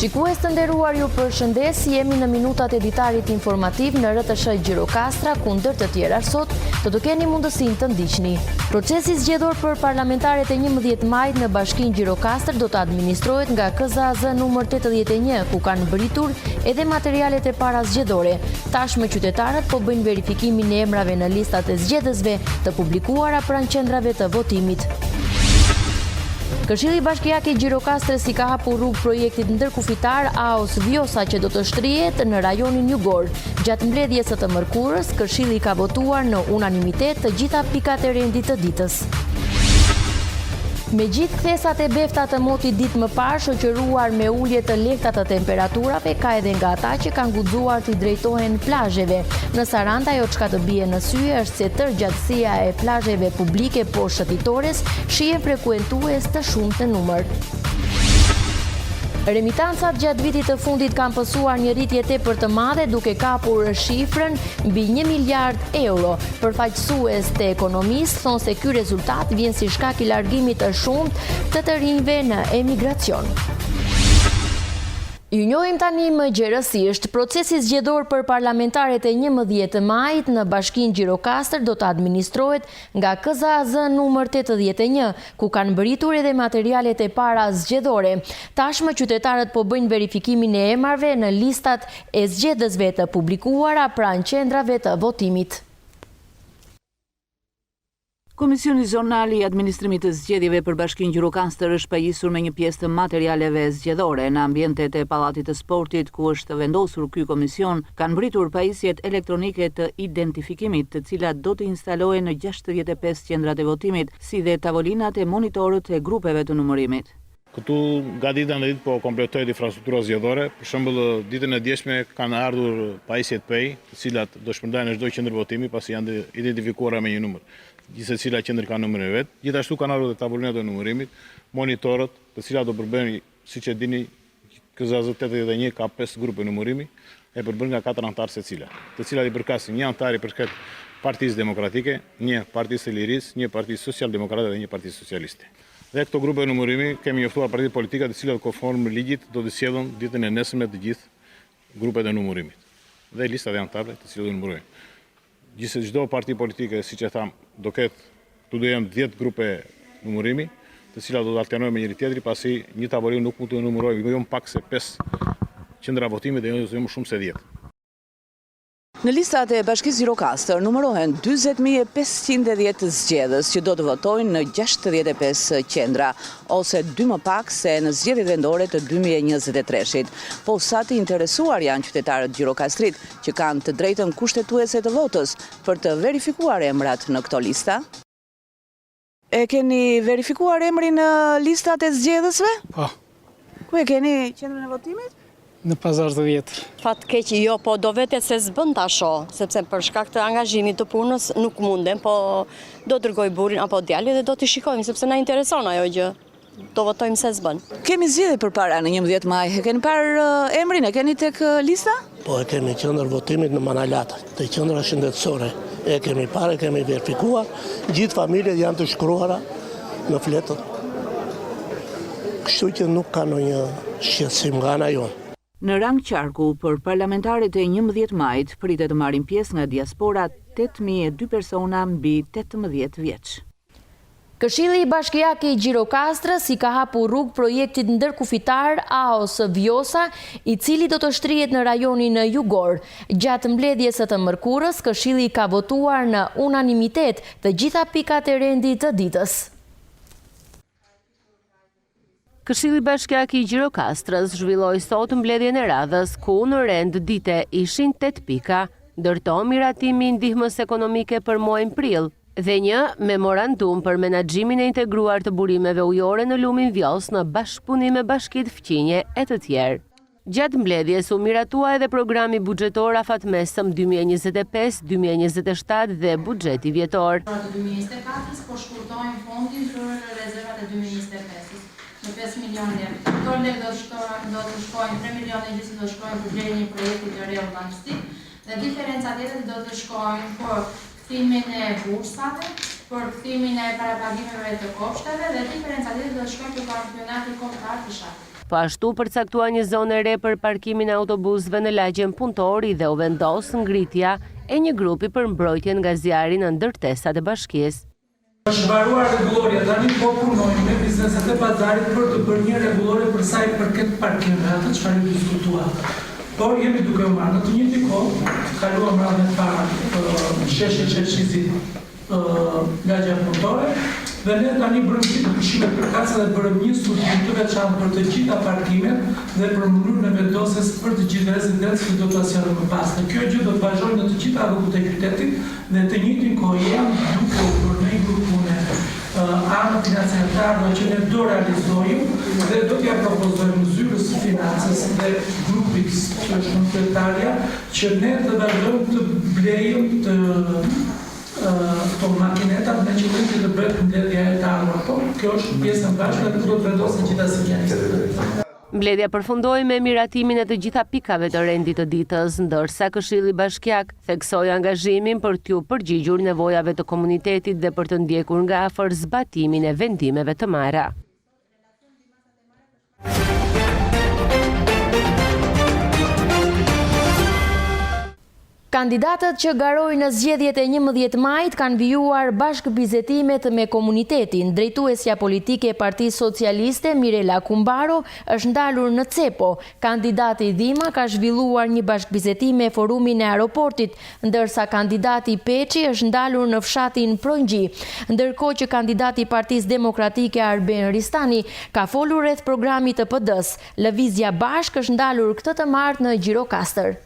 Shikues të nderuar, ju përshëndes, jemi në minutat e ditarit informativ në RTS Gjirokastra, kundër të tjera sot, të keni mundësinë të ndiqni. Procesi zgjedhor për parlamentarët e 11 majit në Bashkinë Gjirokastër do të administrohet nga KZAZ numër 81, ku kanë bëritur edhe materialet e para zgjedhore. Tashmë qytetarët po bëjnë verifikimin e emrave në listat e zgjedhësve të publikuara pranë qendrave të votimit. Këshilli Bashkiake i Gjirokastrës i ka hapur rrugë projektit ndërkufitar AOS Vjosa që do të shtrihet në rajonin Jugor. Gjatë mbledhjes së të mërkurës, Këshilli ka votuar në unanimitet të gjitha pikat e rendit të ditës. Me gjithë kthesat e befta të motit ditë më parë, shoqëruar me ulje të lehta të temperaturave, ka edhe nga ata që kanë guxuar të drejtohen plazheve. Në Sarandë ajo çka të bie në sy është se tërgjatësia e plazheve publike poshtë shëtitores shihen frekuentues të shumtë në numër. Remitancat gjatë vitit të fundit kanë pësuar një rritje tepër të madhe, duke kapur shifrën mbi 1 miliard euro. Përfaqësues të ekonomisë thonë se ky rezultat vjen si shkak i largimit të shumtë të rinjve në emigracion. Ju njohim tani më gjerësisht. Procesi zgjedhor për parlamentarët e 11 majit në Bashkinë Gjirokastër do të administrohet nga KZAZ numër 81, ku kanë bëritur edhe materialet e para zgjedhore. Tashmë qytetarët po bëjnë verifikimin e emrave në listat e zgjedhësve të publikuara pranë qendrave të votimit. Komisioni Zonal i Administrimit të Zgjedhjeve për Bashkinë Gjirokastër është pajisur me një pjesë të materialeve zgjedhore. Në ambientet e Pallatit të Sportit, ku është vendosur ky komision, kanë mbritur pajisjet elektronike të identifikimit, të cilat do të instalohen në 65 qendrat e votimit, si dhe tavolinat e monitorët e grupeve të numërimit. Këtu nga dita në ditë po kompletohet infrastruktura zgjedhore. Për shembull, ditën e djeshme kanë ardhur pajisjet PEI, të cilat do shpërndahen në çdo qendër votimi pasi janë identifikuara me një numër. Gjithse cila qendër ka numrin e vet. Gjithashtu kanë ardhur tavolinat e numërimit, monitorët, të cilat do përbëhen, siç e dini, KZAZ 81 ka 5 grupe numërimi, e përbën nga 4 anëtarë secila, të cilat i përkasin një anëtar i përket Partisë Demokratike, një Partisë së Lirisë, një Partisë Social-Demokrate dhe një Partisë Socialiste. Dhe këto grupe numërimi kemi njoftuar partitë politike të cilat konform ligjit do të sjellën ditën e nesërme të gjithë grupet e numërimit dhe listat e anëtarëve të cilët do numërohen. Gjithsesi çdo parti politike, siç e tham, do jenë 10 grupe numërimi, të cilat do të alternojnë me njëri tjetri, pasi një tavolinë nuk mund të numërojë jo më pak se 5 qendra votimi dhe jo më shumë se 10. Në listat e Bashkisë Gjirokastër numërohen 40.510 zgjedhës që do të votojnë në 65 qendra, ose 2 më pak se në zgjedhjet vendore të 2023-shit. Po sa të interesuar janë qytetarët gjirokastrit që kanë të drejtën kushtetuese të votës për të verifikuar emrat në këto lista? E keni verifikuar emrin në listat e zgjedhësve? Po. Ku e keni qendrën e votimit? Në Pazar të Vjetër. Fat keq jo, po do vete se s'bën tasho, sepse për shkak të angazhimit të punës nuk mundem, po do dërgoj burrin apo djalin dhe do t'i shikojmë, sepse na intereson ajo gjë. Do votojmë se s'bën. Kemi zgjedhje përpara në 11 maj. E keni parë emrin, e keni tek lista? Po e kemi qendër votimit në Manalat, te qendra shëndetësore. E kemi parë, e kemi verifikuar, gjithë familjet janë të shkruara në fletët. Kështu që nuk ka ndonjë shqetësim nga ana jonë. Në rang qarku për parlamentarët e 11 majit pritet të marrin pjesë nga diaspora 8.002 persona mbi 18 vjeç. Këshilli Bashkiake i Gjirokastrës i ka hapur rrugë projektit ndërkufitar AOS Vjosa, i cili do të shtrihet në rajonin Jugor. Gjatë mbledhjes së të mërkurës, Këshilli ka votuar në unanimitet të gjitha pikat e rendit të ditës. Këshilli Bashkiake i Gjirokastrës zhvilloi sot mbledhjen e radhës, ku në rend dite ishin 8 pika, ndërto miratimi i ndihmës ekonomike për muajin prill dhe një memorandum për menaxhimin e integruar të burimeve ujore në lumin Vjos në bashkëpunim me Bashkitë Fqinje e të tjerë. Gjatë mbledhjes u miratua edhe programi buxhetor afatmesëm 2025-2027 dhe buxheti vjetor. Për 2024 po shkurtojmë fondin për rezervat e 2025. Në 5 milionë lekë. Këto lekë do të shkojnë, 3 milionë e gjithë do shkojnë për blerjen e projektit të re urbanistik dhe diferenca tjetër do të shkojnë për kthimin e bursave, për kthimin e parapagimeve të kopshteve dhe diferenca tjetër do të shkojnë për kampionatin kombëtar të fshatit. po ashtu përcaktua një zonë e re për parkimin e autobusëve në lagjen Puntori dhe u vendos ngritja e një grupi për mbrojtjen nga zjarri në ndërtesat e bashkisë. Është mbaruar rregulloria, tani po punojmë me bizneset e pazarit për të bërë një rregullore për sa i përket parkimeve, atë çfarë diskutuam. Por jemi duke u marrë në të njëjtin kohë, kaluam radhën para sheshit Çelçizit lagja Puntore, dhe ne tani bërëm gjithë pushime përkatëse dhe bërëm një studim të veçantë për të gjitha parkimet dhe për mënyrën e vendosjes për të gjithë rezidentët që do të asjellën më pas. Në kjo gjë do të vazhdojmë në të gjitha rrugët e qytetit dhe të njëjtin kohë jam duke u bërë në një grup pune anë financiare që ne do realizojmë dhe do t'ja propozojmë zyrës së financës dhe grupit që është kompletarja që ne të vazhdojmë të blejmë këto makinetat me qëllim që të bëhet mbledhja e të ardhur. Po, kjo është pjesë e bashkë dhe do të vendosen gjithasë njerëzit. Mbledhja përfundoi me miratimin e të gjitha pikave të rendit të ditës, ndërsa Këshilli Bashkiak theksoi angazhimin për t'u përgjigjur nevojave të komunitetit dhe për të ndjekur nga afër zbatimin e vendimeve të marra. Kandidatët që garojnë në zgjedhjet e 11 majit kanë vijuar bashkëbizetimet me komunitetin. Drejtuesja politike e Partisë Socialiste, Mirela Kumbaro, është ndalur në Cepo. Kandidati Dhima ka zhvilluar një bashkëbizetim me forumin e aeroportit, ndërsa kandidati Peçi është ndalur në fshatin Prongji. Ndërkohë që kandidati i Partisë Demokratike Arben Ristani ka folur rreth programit të PD-s. Lëvizja Bashk është ndalur këtë të martë në Gjirokastër.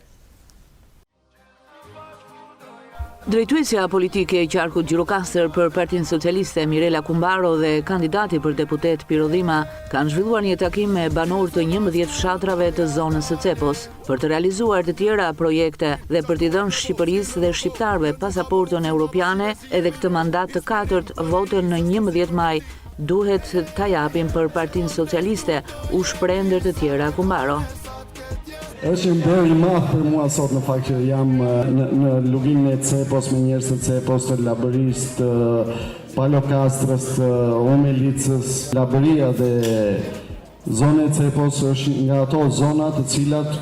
Drejtuesja politike e qarkut Gjirokastër për Partinë Socialiste Mirela Kumbaro dhe kandidati për deputet Piro Dhima kanë zhvilluar një takim me banorë të 11 fshatrave të zonës së Cepos për të realizuar të tjera projekte dhe për t'i dhënë Shqipërisë dhe shqiptarëve pasaportën europiane edhe këtë mandat të katërt votën në 11 maj duhet ta japin për Partinë Socialiste, u shpreh ndër të tjera Kumbaro. Është një nder i madh për mua sot në fakt që jam në luginën e Cepos me njerëz të Cepos, të Labërisë, të Palokastrës, të Omelicës. Labëria dhe zona e Cepos është nga ato zona të cilat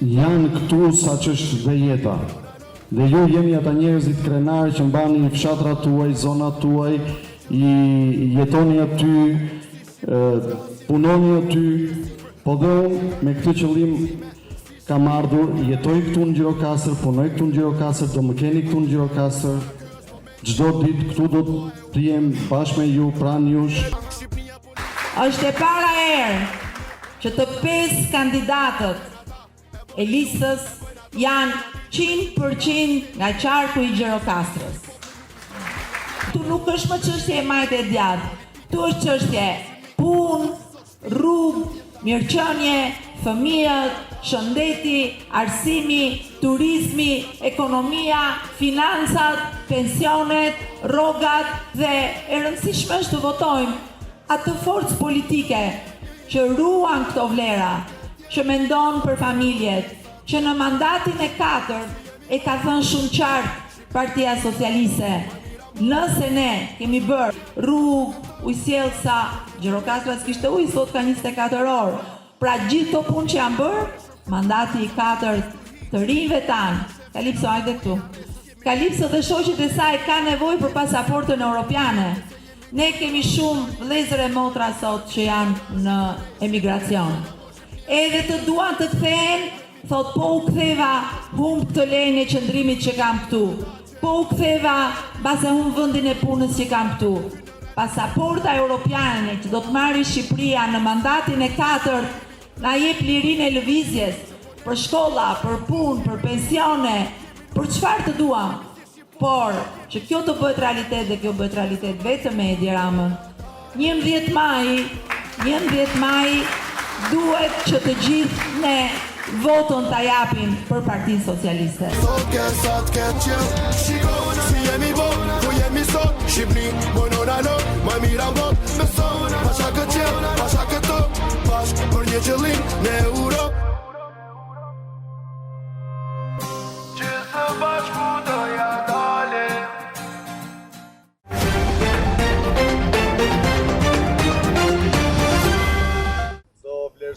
janë këtu sa ç'është dhe jeta. Dhe ju jeni ata njerëzit krenarë që mbani fshatrat tuaj, zonat tuaj, i jetoni aty, punoni aty, po dhe me këtë qëllim kam ardhur, jetoj këtu në Gjirokastër, punoj këtu në Gjirokastër, do më keni këtu në Gjirokastër, çdo ditë këtu do të jem bashkë me ju, pranë jush. Është e para herë që të 5 kandidatët e listës janë 100% nga qarku i Gjirokastrës. Tu nuk është më çështje e majtë e djathtë, tu është çështje punë, rrugë, mirëqenie, fëmijët, shëndeti, arsimi, turizmi, ekonomia, finansat, pensionet, rrogat dhe e rëndësishme është të votojmë atë forcë politike që ruan këto vlera, që mendon për familjet, që në mandatin e 4 e ka thënë shumë qartë Partia Socialiste. Nëse ne kemi bërë rrugë, ujësjellsa, Gjirokastra s'kishte ujë, sot ka 24 orë. Pra gjithë të punë që janë bërë, mandati i 4 të rinjve tanë, Kalipso hajde këtu. Kalipso dhe shoqet e saj ka nevojë për pasaportën europiane. Ne kemi shumë vëllezër e motra sot që janë në emigracion. Edhe të duan të kthehen, thot po u ktheva, humb të lejnë e qëndrimit që kam këtu. Po u ktheva, base humb vendin e punës që kam këtu. Pasaporta europiane që do të marrë Shqipëria në mandatin e 4 na jep lirinë e lëvizjes për shkolla, për punë, për pensione, për çfarë të duam. Por që kjo të bëhet realitet dhe kjo bëhet realitet vetëm me Edi Ramën. 11 maj duhet që të gjithë ne votën ta japim për Partinë Socialiste. Për një qëllim në Europë. Gjithë bashku do ja dalim. Do vlerësoj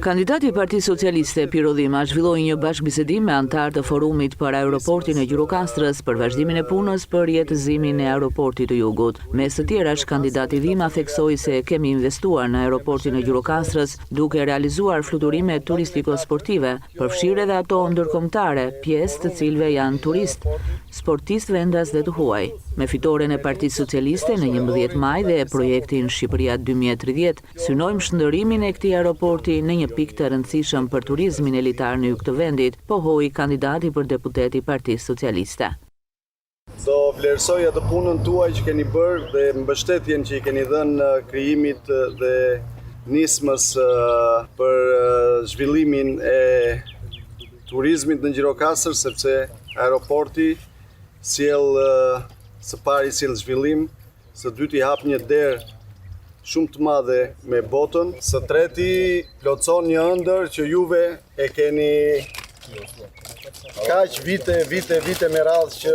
Kandidati i Partisë Socialiste Piro Dhima zhvilloi një bashkëbisedim me anëtarë të forumit për aeroportin e Gjirokastrës për vazhdimin e punës për jetëzimin e aeroportit të Jugut. Mes të tjerash, kandidati Dhima theksoi se kemi investuar në aeroportin e Gjirokastrës duke realizuar fluturime turistiko-sportive, përfshirë edhe ato ndërkombëtare, pjesë të cilëve janë turist, sportistë vendas dhe të huaj. Me fitoren e Partisë Socialiste në 11 maj dhe projektin Shqipëria 2030, synojmë shndërimin e këtij aeroporti në një pikë të rëndësishëm për turizmin elitar në jug të vendit, pohoi kandidati për deputet i Partisë Socialiste. Do vlerësoj atë punën tuaj që keni bërë dhe mbështetjen që i keni dhënë krijimit dhe nismës për zhvillimin e turizmit në Gjirokastër, sepse aeroporti së pari sjell zhvillim, së dyti hap një derë shumë të madhe me botën, së treti plotson një ëndër që juve e keni kaq vite me radhë që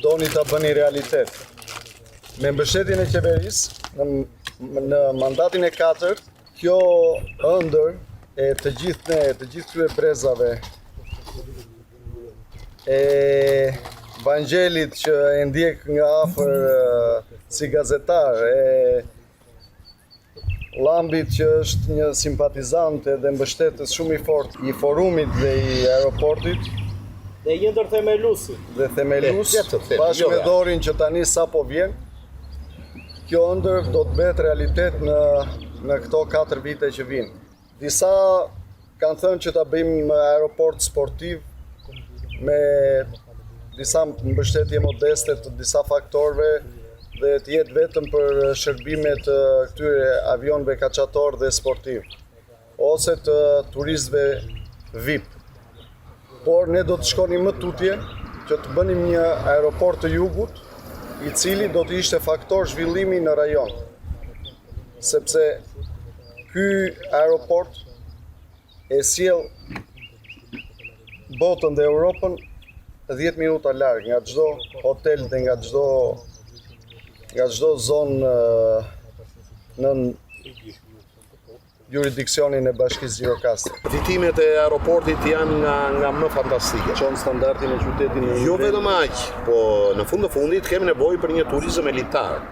doni ta bëni realitet. Me mbështetjen e qeverisë në mandatin e 4, kjo ëndër e të gjithë këtyre brezave e Vangelit që e ndjek nga afër si gazetar, Lambit që është një simpatizant dhe mbështetës shumë i fortë i forumit dhe i aeroportit. Dhe një ndër themelusi. Dhe themelus, bashkë me Dorin që tani sapo vjen, kjo ëndër do të bëhet realitet në këto 4 vite që vinë. Disa kanë thënë që ta bëjmë aeroport sportiv me disa mbështetje modeste të disa faktorëve dhe të jetë vetëm për shërbimet të këtyre avionëve kaçator dhe sportiv, ose të turistëve VIP. Por ne do të shkonim më tutje që të bënim një aeroport të jugut, i cili do të ishte faktor zhvillimi në rajon. Sepse ky aeroport e sjell botën dhe Europën 10 minuta larg nga çdo hotel dhe nga çdo zonë në jurisdiksionin e Bashkisë Gjirokastër. Fitimet e aeroportit janë nga më fantastike. Çon standardin e qytetit. Jo vetëm aq, po në fund të fundit kemi nevojë për një turizëm elitar.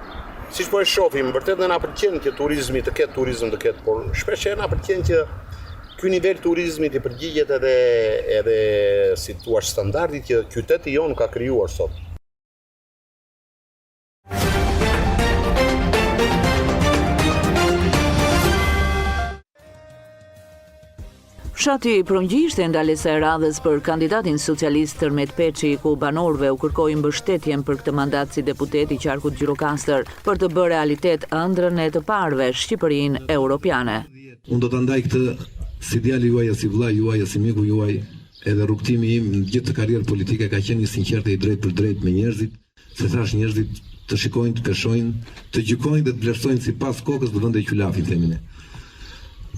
Siç po e shohim, vërtet na pëlqen që turizmi të ketë turizëm të ketë, por shpesh na pëlqen që ky nivel turizmit i përgjigjet edhe si thua standardit që qyteti jon ka krijuar sot. Fshati Prongji ishte ndalesa e radhës për kandidatin socialist Tërmet Peçi, ku banorëve u kërkoi mbështetjen për këtë mandat si deputet i qarkut Gjirokastër për të bërë realitet ëndrrën e të parëve Shqipërinë europiane. Unë do ta ndaj këtë si djali juaj, si vllai juaj, si miku juaj, edhe rrugtimi im në gjithë të karrierë politike ka qenë i sinqertë i drejt për drejt me njerëzit, se thash njerëzit të shikojnë, të peshojnë, të gjykojnë dhe të vlerësojnë sipas kokës të vendit qylafit themin.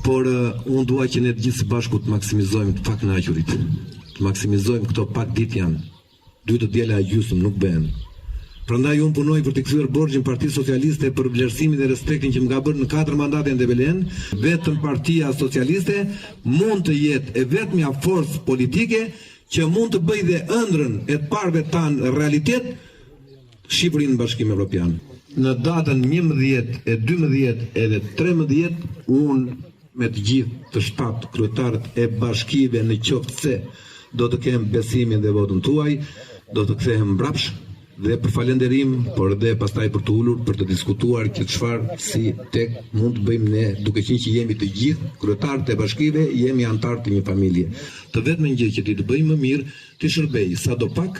Por unë dua që ne të gjithë së bashku të maksimizojmë të pakënaqurit, të maksimizojmë këto pak ditë janë. 2 djela gjysmë nuk bëhen. Prandaj unë punoj për të kthyer borxhin Partisë Socialiste për vlerësimin dhe respektin që më ka bërë në 4 mandate ndërvelen. Vetëm Partia Socialiste mund të jetë e vetmja forcë politike që mund të bëjë dhe ëndrrën e të parëve tanë realitet Shqipërinë në Bashkimin Evropian. Në datën 11, 12 edhe 13 unë me të gjithë të 7 kryetarët e bashkive në qoftë se do të kem besimin dhe votën tuaj, do të kthehem mbrapsh dhe për falenderim, por dhe pastaj për të ulur, për të diskutuar që çfarë si tek mund të bëjmë ne, duke qenë që jemi të gjithë kryetarët e bashkive, jemi antarë të një familje. Të vetëm gjë që ti të bëjmë më mirë, ti shërbej sadopak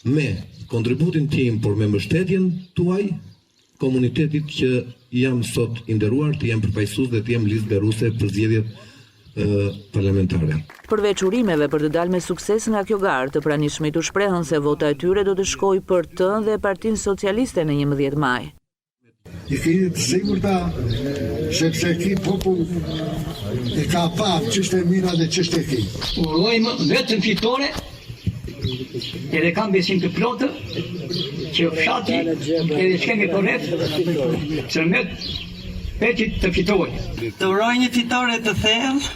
me kontributin tim, por me mbështetjen tuaj, komunitetit që jam sot i nderuar, të jam përfaqësues dhe të jam lideruse për zgjedhjet parlamentare. Përveç urimeve për të dalë me sukses nga kjo garë, të pranishmit u shprehën se vota e tyre do të shkojë për të dhe Partinë Socialiste në 11 maj. I keni të sigurta sepse ky popull e ka parë ç'është e mira dhe ç'është e keq. Urojmë vetëm fitore, edhe kam besim të plotë që fshati edhe shkemi korrekt, Tërmet Peti të fitojë. Të uroj një fitore të thellë,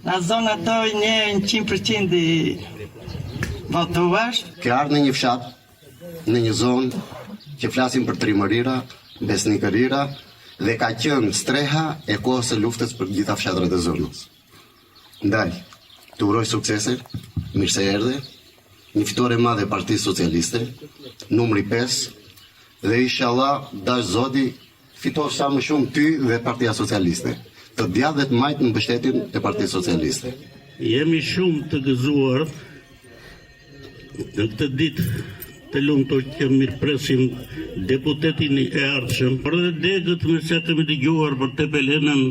nga zona toj një 100% i votuash. Ke ardhur në një fshat, në një zonë që flasim për trimërira, besnikërira dhe ka qenë streha e kohës së luftës për gjitha fshatrat e zonës. Ndaj, të uroj suksese, mirë se erdhe, një fitore e madhe e Partisë Socialiste, numri 5, dhe inshallah dash Zoti fitosh sa më shumë ty dhe Partia Socialiste, të djathtë dhe të majtë në mbështetjen e Partisë Socialiste. Jemi shumë të gëzuar në këtë ditë të lumtur që mirëpresim deputetin e ardhshëm, por edhe degët me sa kemi dëgjuar për Tepelenën,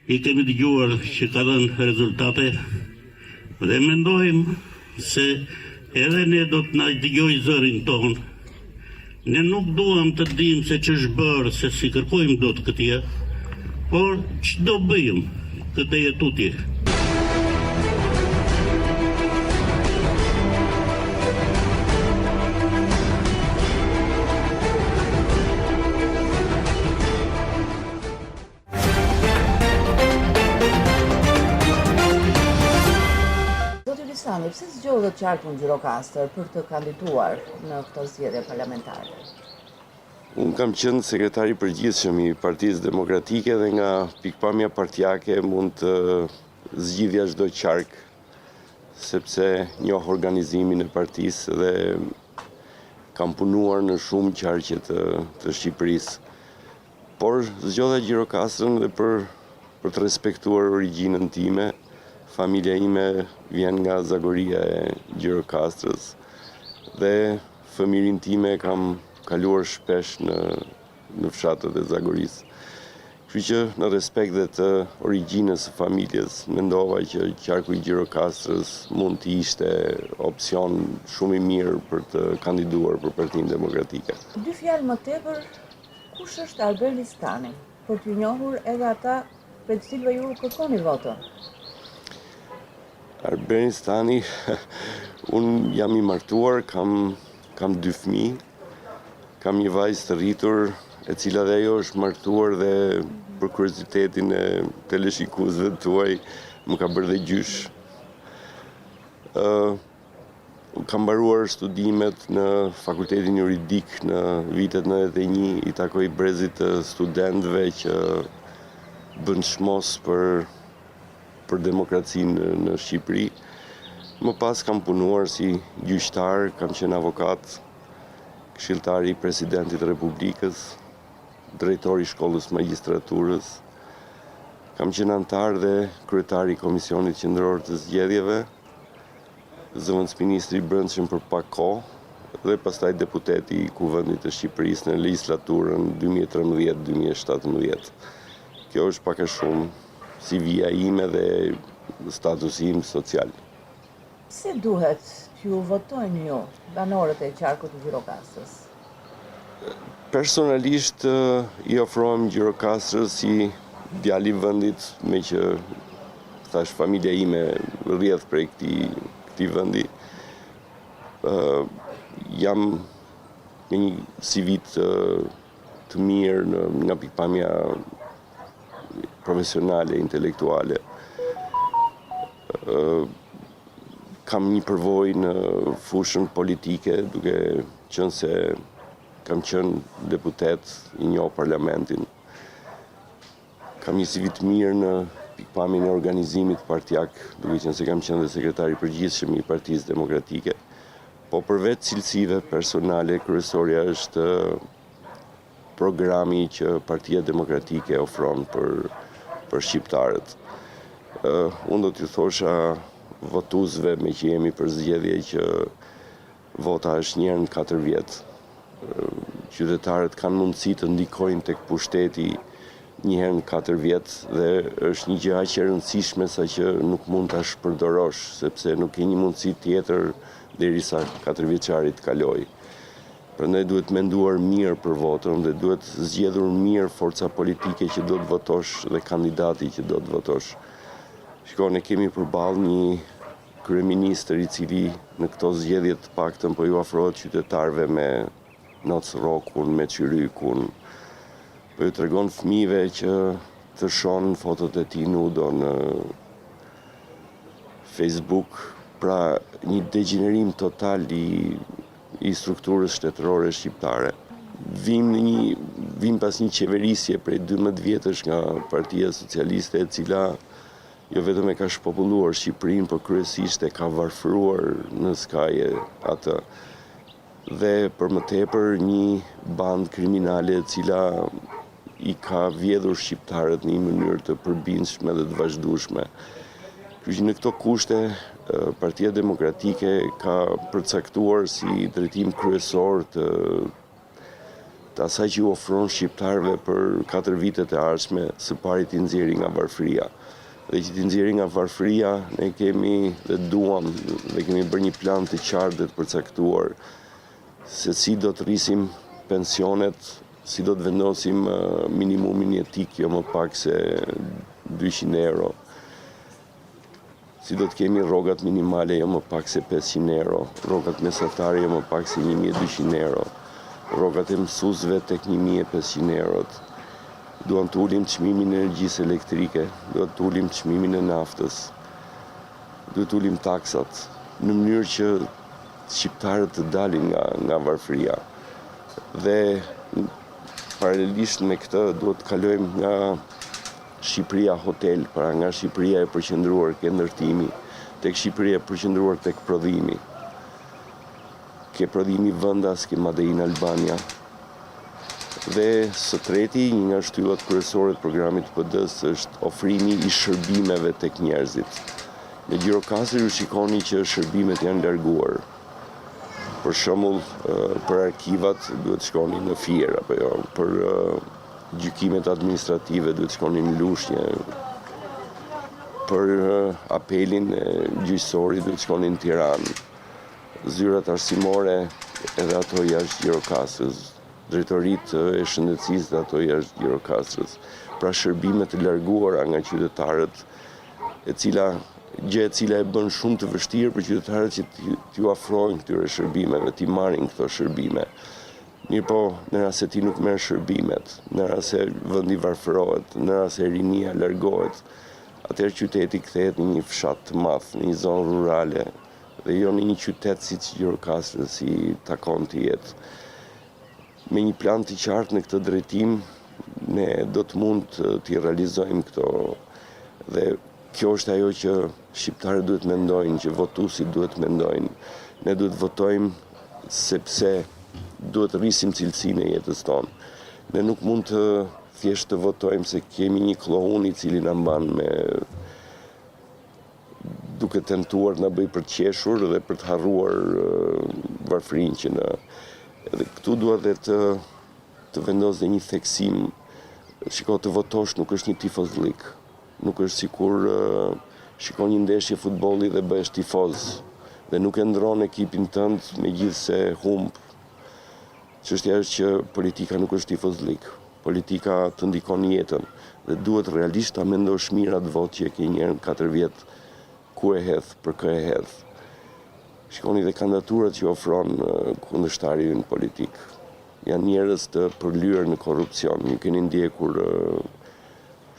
i kemi dëgjuar që ka dhënë rezultate dhe mendojmë se edhe ne do të na dëgjoj zërin ton. Ne nuk duam të dim se ç'është bërë, se si kërkojmë dot këtij, por ç'do bëjmë këtë jetutje. Pse zgjodhet Qarku Gjirokastër për të kandiduar në këto zgjedhje parlamentare? Unë kam qenë sekretari përgjithshëm i Partisë Demokratike dhe nga pikpamja partijake mund të zgjidhja çdo qark, sepse njoh organizimin e partisë dhe kam punuar në shumë qarqe të Shqipërisë. Por zgjodha Gjirokastrën dhe për të respektuar origjinën time. Familja ime vjen nga Zagoria e Gjirokastrës dhe fëmirin time kam kaluar shpesh në fshatët e Zagorisë. Kështu që në respekt dhe të origjinës së familjes, mendova që Qarku i Gjirokastrës mund të ishte opsion shumë i mirë për të kandiduar për Partinë Demokratike. Dy fjalë më tepër, kush është Albert Listani? Për t'ju njohur edhe ata për të cilëve ju kërkoni votën. Albert Listani, unë jam i martuar, kam 2 fëmijë, kam një vajzë të rritur, e cila dhe ajo është martuar dhe për kuriozitetin e teleshikuesve tuaj më ka bërë dhe gjysh. Kam mbaruar studimet në Fakultetin Juridik në vitet 91, i takoj brezit të studentëve që bën shmos për demokracinë në Shqipëri. Më pas kam punuar si gjyqtar, kam qenë avokat, këshilltari i Presidentit Republikës, drejtori i Shkollës Magjistraturës, kam qenë antar dhe kryetari i Komisionit Qendror të Zgjedhjeve, zëvendësministri i Brendshëm për pak kohë dhe pastaj deputeti i Kuvendit të Shqipërisë në legjislaturën 2013-2017. Kjo është pak a shumë si vija ime dhe statusi im social. Se duhet t'ju votojnë ju, banorët e Qarkut të Gjirokastrës? Personalisht i ofrohem Gjirokastrës si djali i vendit, me që thash familja ime rrjedh prej këtij vendi. Jam në një CV të mirë nga pikpamja profesionale, intelektuale. Kam një përvojë në fushën politike, duke qenë se kam qenë deputet i njoh parlamentin. Kam një CV të mirë në pikpamjen e organizimit partijak, duke qenë se kam qenë dhe sekretari përgjithshëm i Partisë Demokratike. Po përveç cilësive personale, kryesorja është programi që Partia Demokratike ofron për shqiptarët. Unë do t'ju thosha votuesve me që jemi për zgjedhje që vota është një herë në 4 vjet. Qytetarët kanë mundësi të ndikojnë tek pushteti një herë në 4 vjet dhe është një gjë aq e rëndësishme sa që nuk mund ta shpërdorosh, sepse nuk ke një mundësi tjetër derisa 4 vjeçari të kalojë. Prandaj duhet menduar mirë për votën dhe duhet zgjedhur mirë forca politike që do të votosh dhe kandidati që do të votosh. Shiko, ne kemi përballë një kryeministër i cili në këto zgjedhje të paktën po ju afrohet qytetarëve me noc rrokun, me çyrykun. Po ju tregon fëmijëve që të shohin fotot e tij nudo në Facebook, pra një degenerim total i strukturës shtetërore shqiptare. Vim pas një qeverisje prej 12 vjetësh nga Partia Socialiste, e cila jo vetëm e ka shpopulluar Shqipërinë, por kryesisht e ka varfëruar në skaje atë. Dhe për më tepër një bandë kriminale e cila i ka vjedhur shqiptarët në një mënyrë të përbindshme dhe të vazhdueshme. Kështu që në këto kushte, Partia Demokratike ka përcaktuar si drejtim kryesor të asaj që ju ofron shqiptarëve për 4 vitet e ardhshme, së pari t'i nxjerrë nga varfëria. Dhe që t'i nxjerrë nga varfëria, ne kemi dhe duam dhe kemi bërë një plan të qartë dhe të përcaktuar se si do të rrisim pensionet, si do të vendosim minimumin jetik jo më pak se 200 euro, si do të kemi rrogat minimale jo më pak se 500 euro, rrogat mesatare jo më pak se 1200 euro, rrogat e mësuesve tek 1500 eurot. Duam të ulim çmimin e energjisë elektrike, duam të ulim çmimin e naftës, duhet të ulim taksat, në mënyrë që shqiptarët të dalin nga varfëria. Dhe paralelisht me këtë duhet të kalojmë nga Shqipëria hotel, pra nga Shqipëria e përqendruar ke ndërtimi, tek Shqipëria e përqendruar tek prodhimi. Ke prodhimi vendas, ke Made in Albania. Dhe së treti, një nga shtyllat kryesore të programit PD-s është ofrimi i shërbimeve tek njerëzit. Në Gjirokastër ju shikoni që shërbimet janë larguar. Për shembull, për arkivat duhet shkoni në Fier, apo jo, për gjykimet administrative duhet shkoni në Lushnjë, për apelin e gjyqësorit duhet shkoni në Tiranë, zyrat arsimore edhe ato jashtë Gjirokastrës, drejtoritë e shëndetësisë dhe ato jashtë Gjirokastrës. Pra shërbime të larguara nga qytetarët, gjë e cila e bën shumë të vështirë për qytetarët që t'ju afrojnë këtyre shërbimeve, t'i marrin këto shërbime. Mirë po, në rast se ti nuk merr shërbimet, në rast se vendi varfërohet, në rast se rinia largohet, atëherë qyteti kthehet në një fshat të madh, në një zonë rurale, dhe jo në një qytet siç Gjirokastra si takon të jetë. Me një plan të qartë në këtë drejtim, ne do të mund t'i realizojmë këto. Dhe kjo është ajo që shqiptarët duhet mendojnë, që votuesit duhet mendojnë. Ne duhet votojmë sepse duhet rrisim cilësinë e jetës tonë. Ne nuk mund të thjesht të votojmë se kemi një kloun i cili na mban me duke tentuar të na bëj për të qeshur dhe për të harruar varfërinë që në. Dhe këtu dua dhe të vendos dhe një theksim. Shiko, të votosh nuk është një tifozlik. Nuk është sikur shikon një ndeshje futbolli dhe bëhesh tifoz. Dhe nuk e ndron ekipin tënd megjithse humb. Çështja është që politika nuk është tifozlik. Politika të ndikon jetën dhe duhet realisht ta mendosh mirë atë votë që e ke një herë në 4 vjet, ku e hedh, për kë e hedh. Shikoni dhe kandidaturat që ofron kundërshtari në politik. Janë njerëz të përlyer në korrupsion. Ju keni ndjekur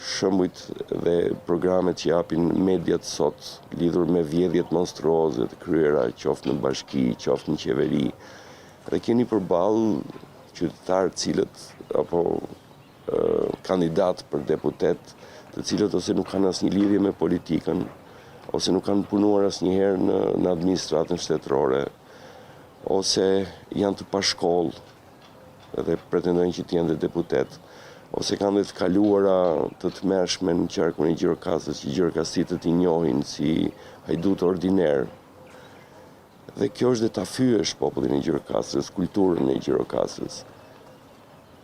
shembujt dhe programet që japin mediat sot lidhur me vjedhjet monstruoze të kryera, qoftë në bashki, qoftë në qeveri. Dhe keni përballë qytetarë cilët apo kandidat për deputet, të cilët ose nuk kanë asnjë lidhje me politikën, ose nuk kanë punuar asnjëherë në administratën shtetërore, ose janë të pashkollë dhe pretendojnë që të jenë deputet, ose kanë dhe të kaluara të tmerrshme në qarkun e Gjirokastrës, që gjirokastritët i njohin si hajdut ordiner. Dhe kjo është dhe ta fyesh popullin e Gjirokastrës, kulturën e Gjirokastrës.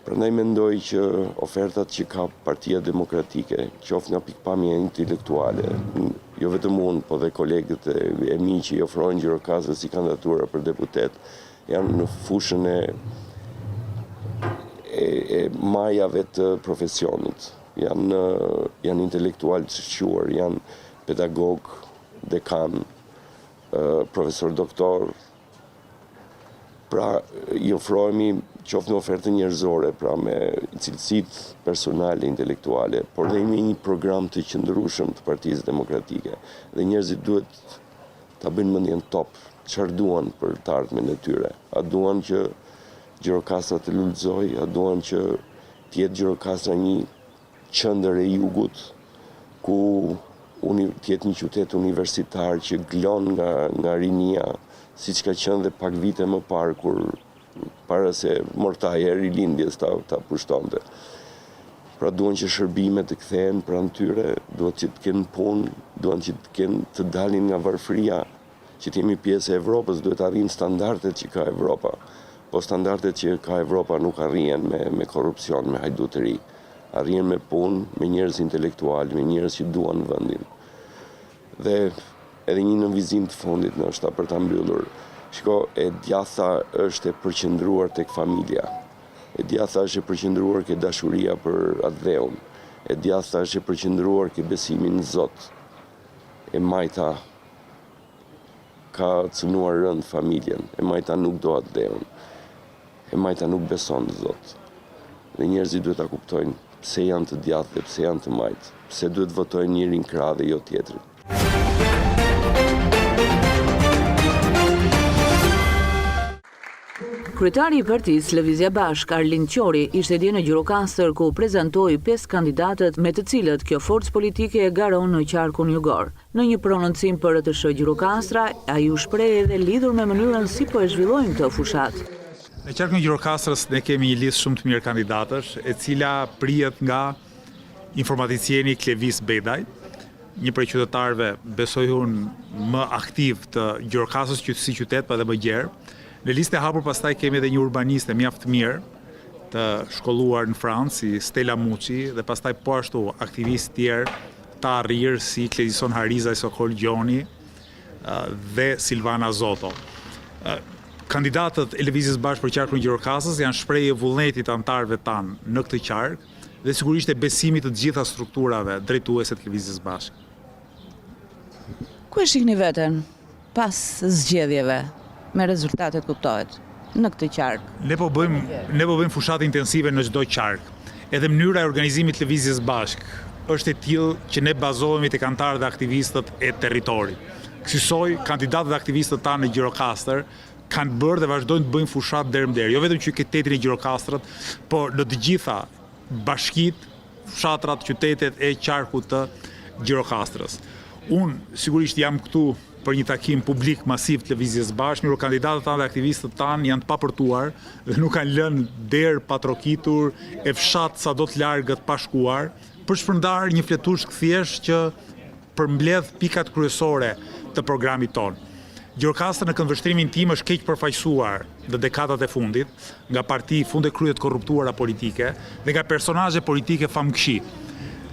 Prandaj mendoj që ofertat që ka Partia Demokratike, qoftë nga pikpamja intelektuale, jo vetëm unë, po dhe kolegët e mi që i ofrojnë Gjirokastrës si kandidatura për deputet, janë në fushën e majave të profesionit. Janë intelektual të shquar, janë pedagog, dekan, profesor doktor. Pra, i ofrohemi qoftë në ofertë njerëzore, pra me cilësit personale, intelektuale, por dhe me një program të qëndrueshëm të Partisë Demokratike. Dhe njerëzit duhet ta bëjnë mendjen top, çfarë duan për të ardhmen e tyre. A duan që Gjirokastra të lullëzoj, a duan që të jetë Gjirokastra një qendër e jugut, ku të jetë një qytet universitar që glon nga rinia, siç ka qenë dhe pak vite më parë, kur para se mortaj e rilindjes ta pushtonte. Pra duan që shërbimet të kthehen pranë tyre, duan që të kenë punë, duan që të dalin nga varfëria, që të jemi pjesë e Evropës, duhet të arrijnë standardet që ka Evropa. Po standardet që ka Evropa nuk arrihen me korrupsion, me hajdutëri. Arrihen me punë, me njerëz intelektual, me njerëz që duan vendin. Dhe edhe një nënvizim të fundit ndoshta për ta mbyllur. Shiko, e djatha është e përqendruar tek familja. E djatha është e përqendruar ke dashuria për atë dheun. E djatha është e përqendruar ke besimin në Zot. E majta ka cënuar rënd familjen. E majta nuk do atë dheun. E majta nuk beson në Zot. Dhe njerëzit duhet ta kuptojnë pse janë të djathtë dhe pse janë të majtë. Pse duhet votojnë njërin krah dhe jo tjetrin. Kryetari i partisë Lëvizja Bashk, Arlind Qori, ishte dje në Gjirokastër ku prezantoi 5 kandidatët me të cilët kjo forcë politike e garon në qarkun jugor. Në një prononcim për RTS Gjirokastra, ai u shpreh edhe lidhur me mënyrën si po e zhvillojnë këtë fushat. Në qarkun e Gjirokastrës ne kemi një listë shumë të mirë kandidatësh, e cila prihet nga informaticieni Klevis Bedaj, një prej qytetarëve besoj unë më aktiv të Gjirokastrës si qytet, pa dhe më gjerë. Në listë e hapur pastaj kemi edhe një urbaniste mjaft të mirë, të shkolluar në Francë, si Stella Muçi, dhe pastaj po ashtu aktivistë tjerë të arrirë si Kledison Hariza, Sokol Gjoni dhe Silvana Zoto. Kandidatët e Lëvizjes Bashk për qarkun e Gjirokastrës janë shprehje vullneti të anëtarëve tanë në këtë qark dhe sigurisht e besimit të gjitha strukturave drejtuese të Lëvizjes Bashk. Ku e shihni veten pas zgjedhjeve? Me rezultatet kuptohet në këtë qark. Ne po bëjmë fushat intensive në çdo qark. Edhe mënyra e organizimit të Lëvizjes Bashk është e tillë që ne bazohemi tek anëtarët dhe aktivistët e territorit. Kësaj kandidatët dhe aktivistët tanë në Gjirokastër kanë bërë dhe vazhdojnë të bëjnë fushat deri më deri. Jo vetëm qytetin e Gjirokastrës, por në të gjitha bashkitë, fshatrat, qytetet e qarkut të Gjirokastrës. Unë sigurisht jam këtu për një takim publik masiv të Lëvizjes Bashk, mirë kandidatët tanë dhe aktivistët tanë janë të papërtuar dhe nuk kanë lënë derë pa trokitur, e fshat sa do të largët pa shkuar, për shpërndar një fletush thjesht që përmbledh pikat kryesore të programit tonë. Gjirokastra në këndvështrimin tim është keq përfaqësuar në dekadat e fundit, nga parti funde kryet korruptuara politike dhe nga personazhe politike famkëshi.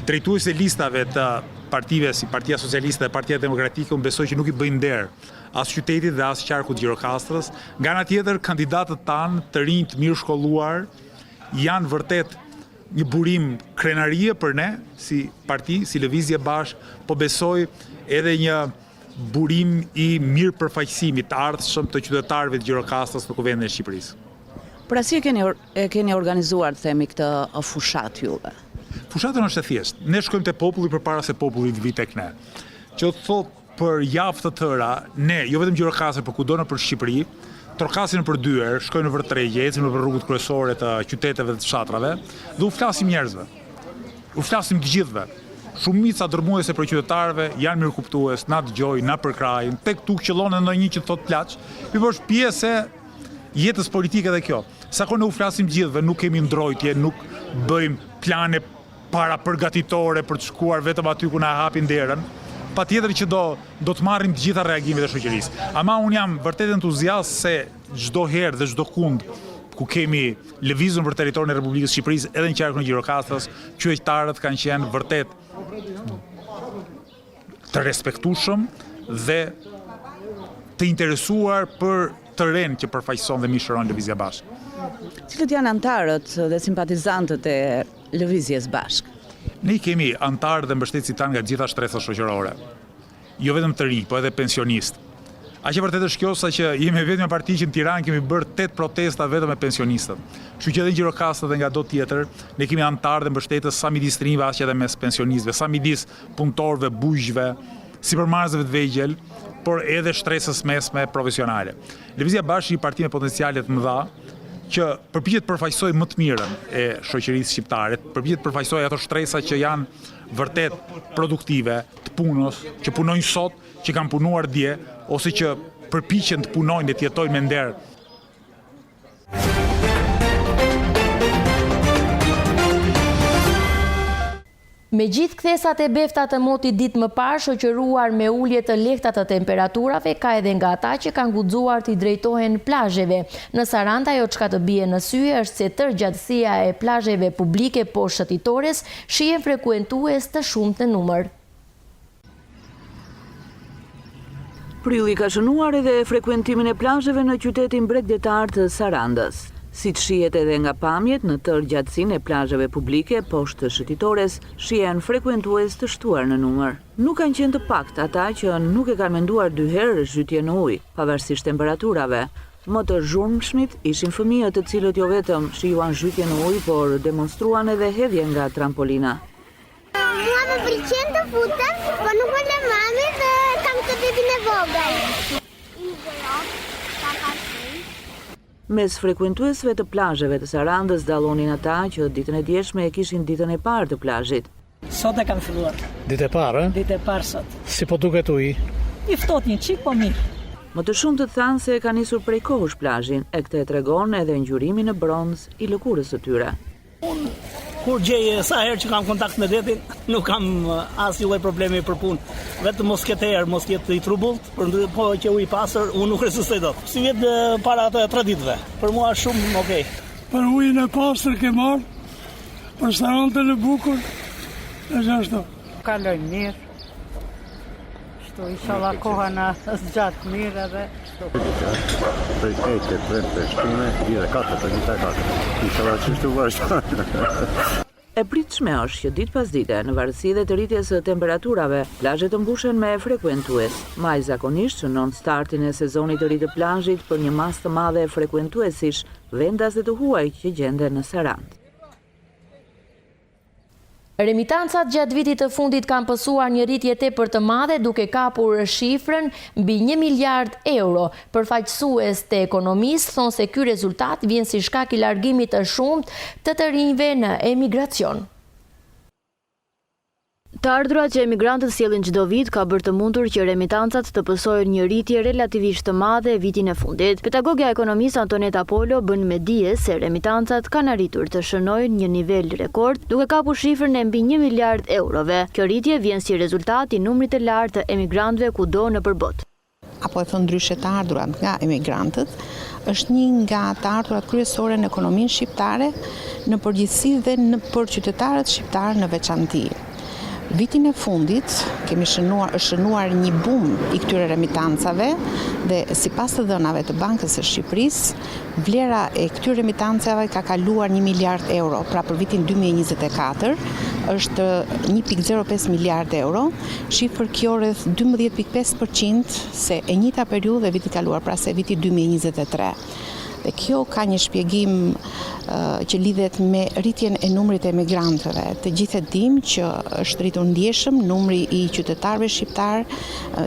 Drejtues e listave të partive si Partia Socialiste dhe Partia Demokratike, unë besoj që nuk i bëjnë nder as qytetit dhe as qarkut Gjirokastrës. Nga ana tjetër, kandidatët tanë të rinj të mirë shkolluar janë vërtet një burim krenarie për ne si parti, si Lëvizje Bashk, po besoj edhe një burim i mirë përfaqësimit të ardhshëm të qytetarëve të Gjirokastrës në Kuvendin e Shqipërisë. Pra si e keni organizuar, themi, këtë fushat juve? Fushatën është e thjeshtë. Ne shkojmë te populli përpara se populli të vijë tek ne. Që thot për javë të tëra, ne, jo vetëm Gjirokastër, por kudo nëpër Shqipëri, trokasin nëpër dyer, shkojnë nëpër tregje, ecim nëpër rrugët kryesore të qyteteve të fshatrave dhe u flasim njerëzve. U flasim të gjithëve. Shumica dërmuese për qytetarëve janë mirëkuptues, na dëgjojnë, na përkrajnë, tek tu qëllon ndonjë që thot plaç, është pjesë e jetës politike dhe kjo. Sa kohë ne u flasim gjithëve, nuk kemi ndrojtje, nuk bëjmë plane para përgatitore për të shkuar vetëm aty ku na hapin derën, patjetër që do të marrim të gjitha reagimet e shoqërisë. Ama unë jam vërtet entuziast se çdo herë dhe çdo kund ku kemi lëvizur për territorin e Republikës së Shqipërisë, edhe në qarkun e Gjirokastrës, qytetarët kanë qenë vërtet të respektueshëm dhe të interesuar për terren që përfaqëson dhe mishëron Lëvizja Bashk. Cilët janë antarët dhe simpatizantët e Lëvizjes Bashk? Ne kemi antarë dhe mbështetësit tanë nga gjitha shtresat shoqërore. Jo vetëm të rinj, po edhe pensionistë. Aq e vërtetë është kjo sa që jemi vetëm parti që në Tiranë kemi bërë 8 protesta vetëm me pensionistët. Kështu që edhe Gjirokastra dhe nga do tjetër, ne kemi antarë dhe mbështetës sa midis trinjve as që edhe mes pensionistëve, sa midis punëtorëve, bujqve, sipërmarrësve të vegjël, por edhe shtresës mesme profesionale. Lëvizja Bashkë një parti me potenciale të mëdha, që përpiqet përfaqësoj më të mirën e shoqërisë shqiptare, përpiqet përfaqësoj ato shtresa që janë vërtet produktive, të punës, që punojnë sot, që kanë punuar dje, ose që përpiqen të punojnë dhe të jetojnë me nder. Me gjithë kthesat e befta të motit ditë më parë, shoqëruar me ulje të lehta të temperaturave, ka edhe nga ata që kanë guxuar të drejtohen plazheve. Në Sarandë ajo çka të bie në sy është se tërgjatësia e plazheve publike poshtë shëtitores shihen frekuentues të shumtë në numër. Prilli ka shënuar edhe frekuentimin e plazheve në qytetin bregdetar të Sarandës. Si të shihet edhe nga pamjet, në tërë gjatësinë e plazheve publike poshtë shëtitores shihen frekuentues të shtuar në numër. Nuk kanë qenë të paktë ata që nuk e kanë menduar 2 herë zhytje në ujë, pavarësisht temperaturave. Më të zhurmshmit ishin fëmijët të cilët jo vetëm shijuan zhytje në ujë, por demonstruan edhe hedhje nga trampolina. Mua më pëlqen të futem, po nuk më lë mami dhe kam të bebin e vogël. Mes frekuentuesve të plazheve të Sarandës dallonin ata që ditën e djeshme e kishin ditën e parë të plazhit. Sot e kam filluar. Ditë e parë? Ditë e parë sot. Si po duket uji? I ftohtë një çik, po mirë. Më të shumë të thanë se ka nisur prej kohësh plazhin, e këtë e tregon edhe ngjyrimi në bronz i lëkurës së tyre. Kur gjej sa herë që kam kontakt me detin, nuk kam asnjë lloj problemi për punë. Vetëm mos ketë erë, mos ketë i trubullt, por po që ujë i pastër, unë nuk rezistoj dot. Si vjet para ato 3 ditëve. Për mua është shumë okay. Për ujin e pastër ke marrë, për restorantën e bukur, është ashtu. Kalojnë mirë. Shtu, inshallah koha na zgjat mirë edhe shtu. Prej 3 shtune, vire 4, inshallah që shtu vazhdo. E pritshme është që ditë pas dite, në varësi dhe të rritjes së temperaturave, plazhet të mbushen me frekuentues. Maj zakonisht shënon startin e sezonit të ri të plazhit për një masë të madhe frekuentuesish, vendas dhe të huaj që gjenden në Sarandë. Remitancat gjatë vitit të fundit kanë pësuar një rritje tepër të madhe duke kapur shifrën mbi 1 miliard euro. Përfaqësues të ekonomisë thonë se ky rezultat vjen si shkak i largimit të shumtë të rinjve në emigracion. Të ardhurat që emigrantët sjellin çdo vit ka bërë të mundur që remitancat të pësojnë një rritje relativisht të madhe vitin e fundit. Pedagogja e ekonomisë Antoneta Polo bën me dije se remitancat kanë arritur të shënojnë një nivel rekord duke kapur shifrën e mbi 1 miliard eurove. Kjo rritje vjen si rezultat i numrit të lartë të emigrantëve kudo nëpër botë. Apo e thon ndryshe të ardhurat nga emigrantët, është një nga të ardhurat kryesore në ekonominë shqiptare, në përgjithësi dhe për qytetarët shqiptarë në veçanti. Vitin e fundit kemi shënuar një bum i këtyre remitancave dhe sipas të dhënave të Bankës së Shqipërisë, vlera e këtyre remitancave ka kaluar 1 miliard euro, pra për vitin 2024 është 1.05 miliard euro, shifër kjo rreth 12.5% se e njëjta periudhë e vitit kaluar, pra se viti 2023. Dhe kjo ka një shpjegim që lidhet me rritjen e numrit e emigrantëve. Të gjithë e dim që është rritur ndjeshëm numri i qytetarëve shqiptar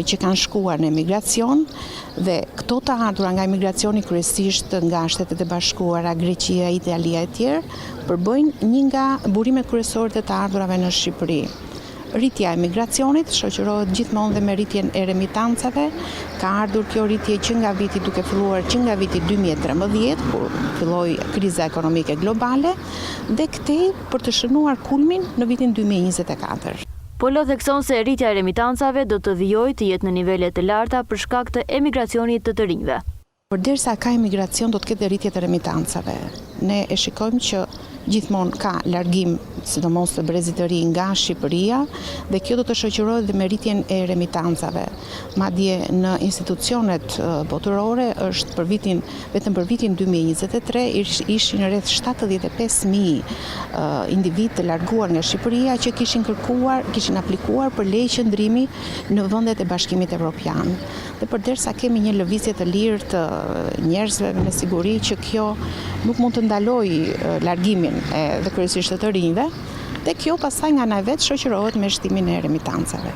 që kanë shkuar në emigracion dhe këto të ardhura nga emigracioni kryesisht nga Shtetet e Bashkuara, Greqia, Italia e tjerë, përbëjnë një nga burimet kryesore të ardhurave në Shqipëri. Rritja e migracionit shoqërohet gjithmonë dhe me rritjen e remitancave. Ka ardhur kjo rritje që nga viti duke filluar që nga viti 2013, kur filloi kriza ekonomike globale, dhe këtej për të shënuar kulmin në vitin 2024. Polo thekson se rritja e remitancave do të vijojë të jetë në nivele të larta për shkak të emigracionit të rinjve. Përderisa ka emigracion do të ketë rritje të remitancave. Ne e shikojmë që gjithmonë ka largim sidomos të brezit të ri nga Shqipëria, dhe kjo do të shoqërohet dhe me rritjen e remitancave. Madje në institucionet botërore është vetëm për vitin 2023 ishin rreth 75.000 individ të larguar nga Shqipëria që kishin aplikuar për leje qëndrimi në vendet e Bashkimit Evropian. Dhe përderisa kemi një lëvizje të lirë të njerëzve, me siguri që kjo nuk mund të ndalojë largimin dhe kryesisht të rinjve, dhe kjo pastaj nga ana e vet shoqërohet me shtimin e remitancave.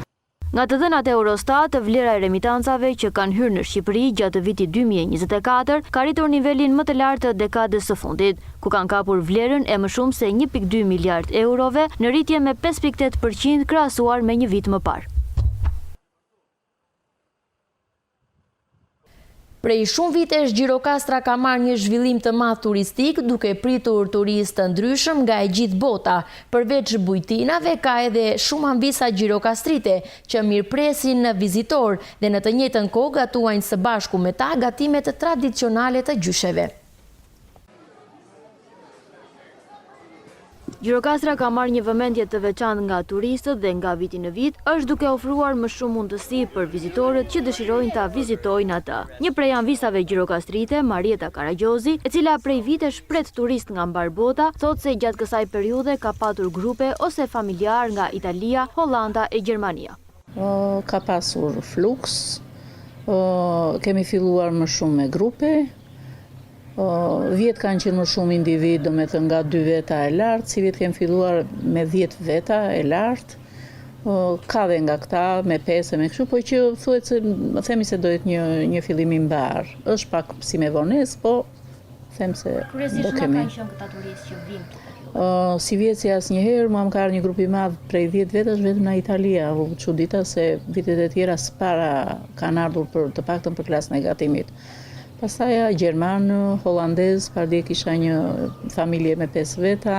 Nga të dhënat e Eurostat, vlera e remitancave që kanë hyrë në Shqipëri gjatë vitit 2024 ka rritur nivelin më të lartë të dekadës së fundit, ku kanë kapur vlerën e më shumë se 1.2 miliard eurove në rritje me 5.8% krahasuar me një vit më parë. Prej shumë vitesh Gjirokastra ka marrë një zhvillim të madh turistik, duke pritur turistë të ndryshëm nga e gjithë bota. Përveç bujtinave, ka edhe shumë ambisa gjirokastrite që mirëpresin vizitor dhe në të njëjtën kohë gatuajnë së bashku me ta gatimet tradicionale të gjysheve. Gjirokastra ka marrë një vëmendje të veçantë nga turistët dhe nga viti në vit është duke ofruar më shumë mundësi për vizitorët që dëshirojnë ta vizitojnë atë. Një prej anvisave gjirokastrite, Marieta Karagjozi, e cila prej vitesh pret turist nga mbar bota, thotë se gjatë kësaj periudhe ka patur grupe ose familjar nga Italia, Hollanda e Gjermania. Ka pasur fluks, kemi filluar më shumë me grupe. Vjet kanë qenë më shumë individ, do me të nga 2 veta e lartë, si vjet kemi filluar me 10 veta e lartë, ka dhe nga këta me 5 e me kështu, po që thuhet se themi se dojtë një fillim i mbar. Është pak si me vonesë, po them se do kemi. Kryesisht kanë qenë këta turistë që vinë. Si vjet si asnjëherë, mua më ka ardhur një grup i madh prej 10 vetash vetëm nga Italia. U çudita se vitet e tjera s'para kanë ardhur për të paktën për klasën e gatimit. Pastaj gjerman, holandez, pardje kisha një familje me 5 veta,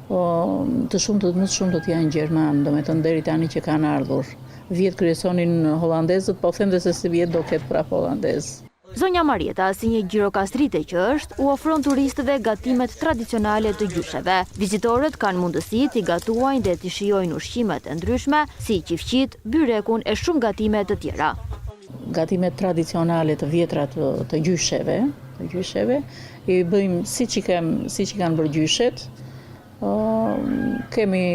më të shumtët janë gjerman, do me të deri tani që kanë ardhur. Vjet kryesonin holandezët, po them dhe se si vjet do ketë prap holandez. Zonja Marieta, si një gjirokastrite që është, u ofron turistëve gatimet tradicionale të gjysheve. Vizitorët kanë mundësi t'i gatuajnë dhe t'i shijojnë ushqimet e ndryshme, si qifqit, byrekun e shumë gatime të tjera. Gatimet tradicionale të vjetra të gjysheve, i bëjmë si që kanë bërë gjyshet. Kemi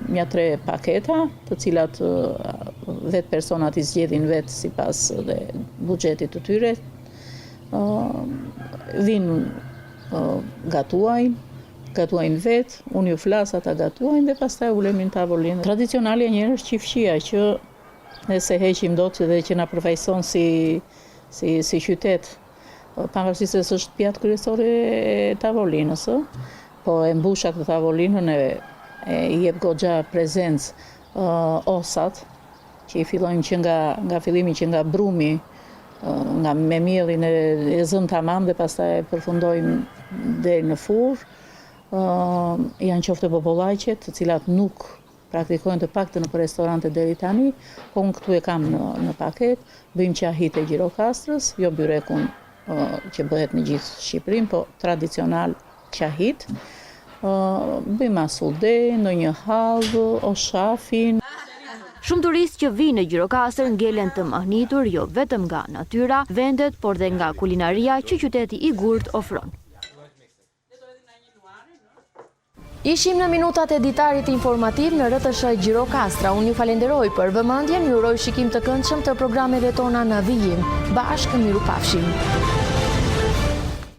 një 3 paketa, të cilat vetë personat i zgjedhin vetë sipas dhe buxhetit të tyre. Vinë gatuajnë vetë, unë ju flas, ata gatuajnë dhe pastaj ulemi në tavolinë. Tradicionale njërë është qifshia që nëse heqim dot dhe që na përfaqëson si qytet, pavarësisht se është pjatë kryesore e tavolinës, po e mbush atë tavolinën e jep goxha prezencë osat, që i fillojnë që nga fillimi që nga brumi, nga me mielin e zënë tamam dhe pastaj përfundojmë deri në furrë. Janë qoftë bobollaqet, të cilat nuk praktikojnë të paktën në restorante deri tani, po unë këtu e kam në paket, bëjmë qahit e Gjirokastrës, jo byrekun që bëhet në gjithë Shqipërinë, po tradicional qahit. Bëjmë asude, ndonjë hallë, oshafin. Shumë turistë që vinë në Gjirokastër ngelen të mahnitur jo vetëm nga natyra, vendet, por dhe nga kulinaria që qyteti i Gurt ofron. Ishim në minutat e ditarit informativ në RTS Gjirokastra. Unë ju falenderoj për vëmendjen, ju uroj shikim të këndshëm të programeve tona në vijim. Bashkë, miru pafshim.